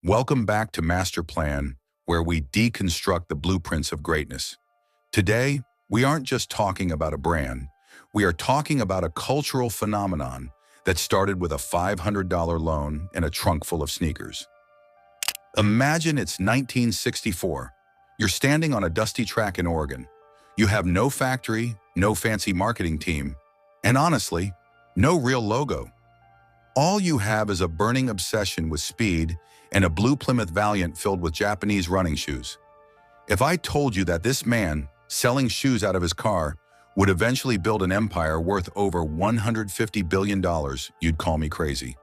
Welcome back to Master Plan, where we deconstruct the blueprints of greatness. Today, we aren't just talking about a brand. We are talking about a cultural phenomenon that started with a $500 loan and a trunk full of sneakers. Imagine it's 1964. You're standing on a dusty track in Oregon. You have no factory, no fancy marketing team, and honestly, no real logo. All you have is a burning obsession with speed and a blue Plymouth Valiant filled with Japanese running shoes. If I told you that this man, selling shoes out of his car, would eventually build an empire worth over $150 billion, you'd call me crazy.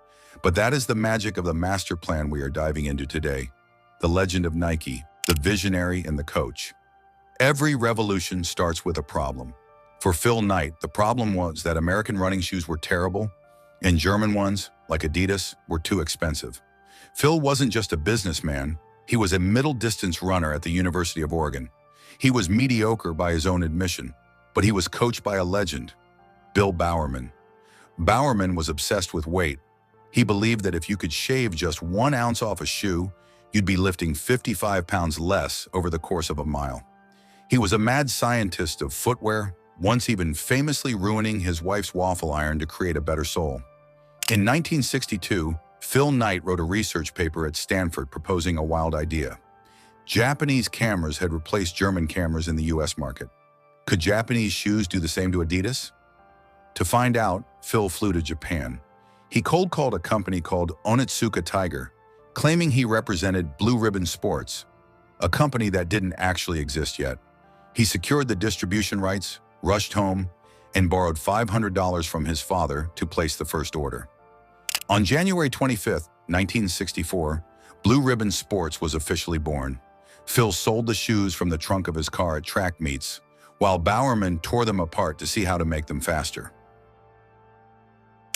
But that is the magic of the master plan we are diving into today. The legend of Nike, the visionary and the coach. Every revolution starts with a problem. For Phil Knight, the problem was that American running shoes were terrible, and German ones, like Adidas, were too expensive. Phil wasn't just a businessman, he was a middle-distance runner at the University of Oregon. He was mediocre by his own admission, but he was coached by a legend, Bill Bowerman. Bowerman was obsessed with weight. He believed that if you could shave just 1 ounce off a shoe, you'd be lifting 55 pounds less over the course of a mile. He was a mad scientist of footwear, once even famously ruining his wife's Waffle Iron to create a better sole. In 1962, Phil Knight wrote a research paper at Stanford proposing a wild idea. Japanese cameras had replaced German cameras in the US market. Could Japanese shoes do the same to Adidas? To find out, Phil flew to Japan. He cold called a company called Onitsuka Tiger, claiming he represented Blue Ribbon Sports, a company that didn't actually exist yet. He secured the distribution rights, rushed home, and borrowed $500 from his father to place the first order. On January 25, 1964, Blue Ribbon Sports was officially born. Phil sold the shoes from the trunk of his car at track meets, while Bowerman tore them apart to see how to make them faster.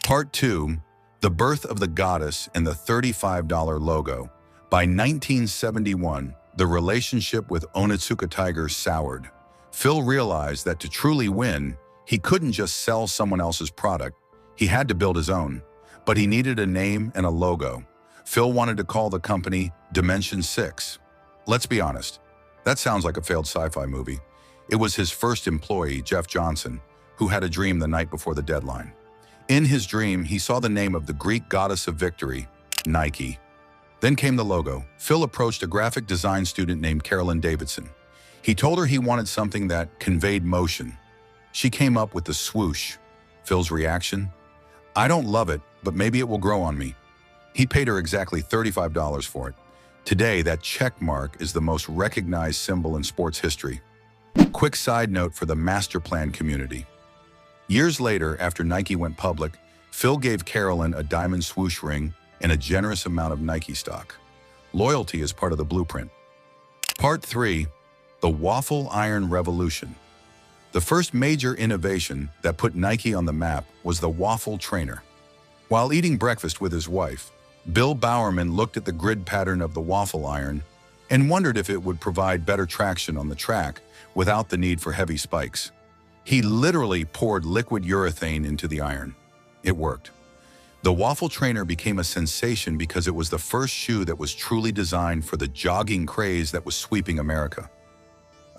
Part 2, The Birth of the Goddess and the $35 Logo. By 1971, the relationship with Onitsuka Tiger soured. Phil realized that to truly win, he couldn't just sell someone else's product, he had to build his own. But he needed a name and a logo. Phil wanted to call the company Dimension 6. Let's be honest, that sounds like a failed sci-fi movie. It was his first employee, Jeff Johnson, who had a dream the night before the deadline. In his dream, he saw the name of the Greek goddess of victory, Nike. Then came the logo. Phil approached a graphic design student named Carolyn Davidson. He told her he wanted something that conveyed motion. She came up with the swoosh. Phil's reaction? I don't love it, but maybe it will grow on me. He paid her exactly $35 for it. Today, that check mark is the most recognized symbol in sports history. Quick side note for the master plan community. Years later, after Nike went public, Phil gave Carolyn a diamond swoosh ring and a generous amount of Nike stock. Loyalty is part of the blueprint. Part 3, The Waffle Iron Revolution. The first major innovation that put Nike on the map was the waffle trainer. While eating breakfast with his wife, Bill Bowerman looked at the grid pattern of the waffle iron and wondered if it would provide better traction on the track without the need for heavy spikes. He literally poured liquid urethane into the iron. It worked. The waffle trainer became a sensation because it was the first shoe that was truly designed for the jogging craze that was sweeping America.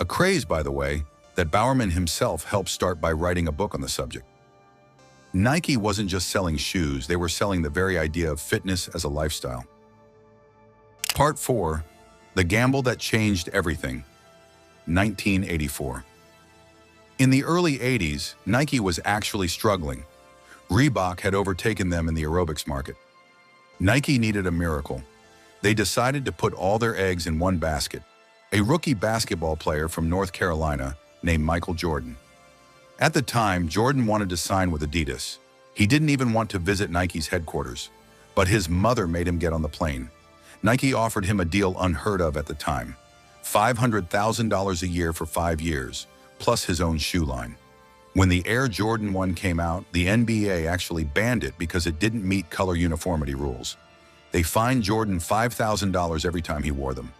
A craze, by the way, that Bowerman himself helped start by writing a book on the subject. Nike wasn't just selling shoes, they were selling the very idea of fitness as a lifestyle. Part 4, The Gamble That Changed Everything, 1984. In the early 80s, Nike was actually struggling. Reebok had overtaken them in the aerobics market. Nike needed a miracle. They decided to put all their eggs in one basket, a rookie basketball player from North Carolina named Michael Jordan. At the time, Jordan wanted to sign with Adidas. He didn't even want to visit Nike's headquarters, but his mother made him get on the plane. Nike offered him a deal unheard of at the time, $500,000 a year for 5 years, plus his own shoe line. When the Air Jordan 1 came out, the NBA actually banned it because it didn't meet color uniformity rules. They fined Jordan $5,000 every time he wore them.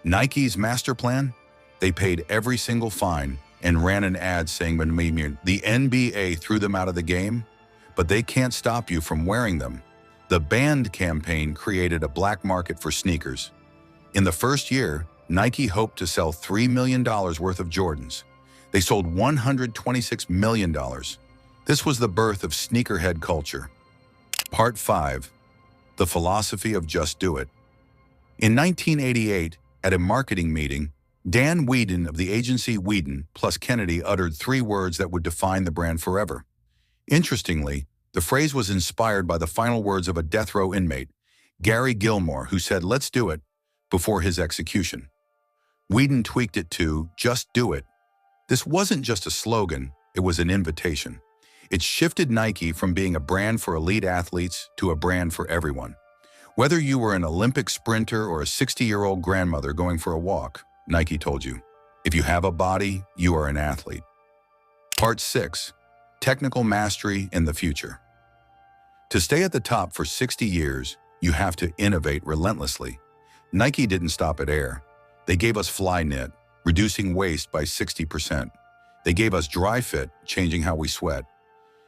Nike's master plan? They paid every single fine and ran an ad saying the NBA threw them out of the game, but they can't stop you from wearing them. The banned campaign created a black market for sneakers. In the first year, Nike hoped to sell $3 million worth of Jordans. They sold $126 million. This was the birth of sneakerhead culture. Part 5. The philosophy of just do it. In 1988, at a marketing meeting, Dan Whedon of the agency Whedon plus Kennedy uttered 3 words that would define the brand forever. Interestingly, the phrase was inspired by the final words of a death row inmate, Gary Gilmore, who said, "Let's do it," before his execution. Whedon tweaked it to, "Just do it." This wasn't just a slogan, it was an invitation. It shifted Nike from being a brand for elite athletes to a brand for everyone. Whether you were an Olympic sprinter or a 60-year-old grandmother going for a walk, Nike told you, if you have a body, you are an athlete. Part 6. Technical mastery in the future. To stay at the top for 60 years, you have to innovate relentlessly. Nike didn't stop at air. They gave us Flyknit, reducing waste by 60%. They gave us Dry Fit, changing how we sweat.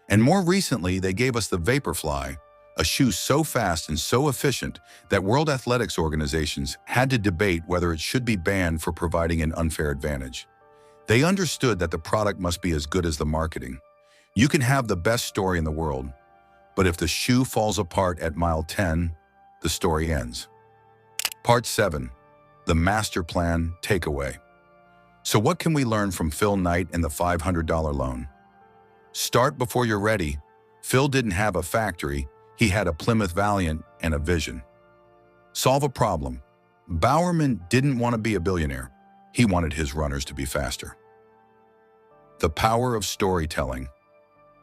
And more recently, they gave us the Vaporfly, a shoe so fast and so efficient that World Athletics organizations had to debate whether it should be banned for providing an unfair advantage. They understood that the product must be as good as the marketing. You can have the best story in the world, but if the shoe falls apart at mile 10, the story ends. Part 7. The Master Plan Takeaway. So what can we learn from Phil Knight and the $500 loan? Start before you're ready. Phil didn't have a factory, he had a Plymouth Valiant and a vision. Solve a problem. Bowerman didn't want to be a billionaire. He wanted his runners to be faster. The power of storytelling.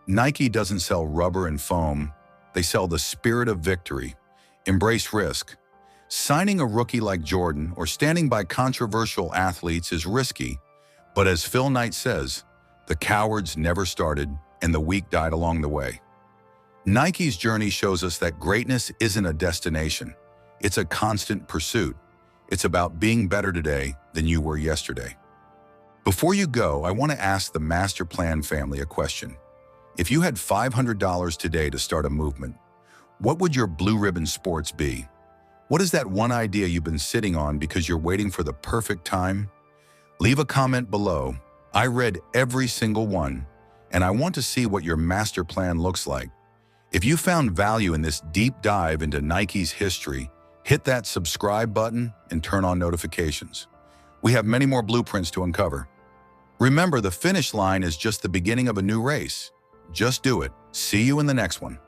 Nike doesn't sell rubber and foam. They sell the spirit of victory. Embrace risk. Signing a rookie like Jordan or standing by controversial athletes is risky, but as Phil Knight says, the cowards never started and the weak died along the way. Nike's journey shows us that greatness isn't a destination. It's a constant pursuit. It's about being better today than you were yesterday. Before you go, I want to ask the Master Plan family a question. If you had $500 today to start a movement, what would your blue ribbon sports be? What is that one idea you've been sitting on because you're waiting for the perfect time? Leave a comment below. I read every single one, and I want to see what your master plan looks like. If you found value in this deep dive into Nike's history, hit that subscribe button and turn on notifications. We have many more blueprints to uncover. Remember, the finish line is just the beginning of a new race. Just do it. See you in the next one.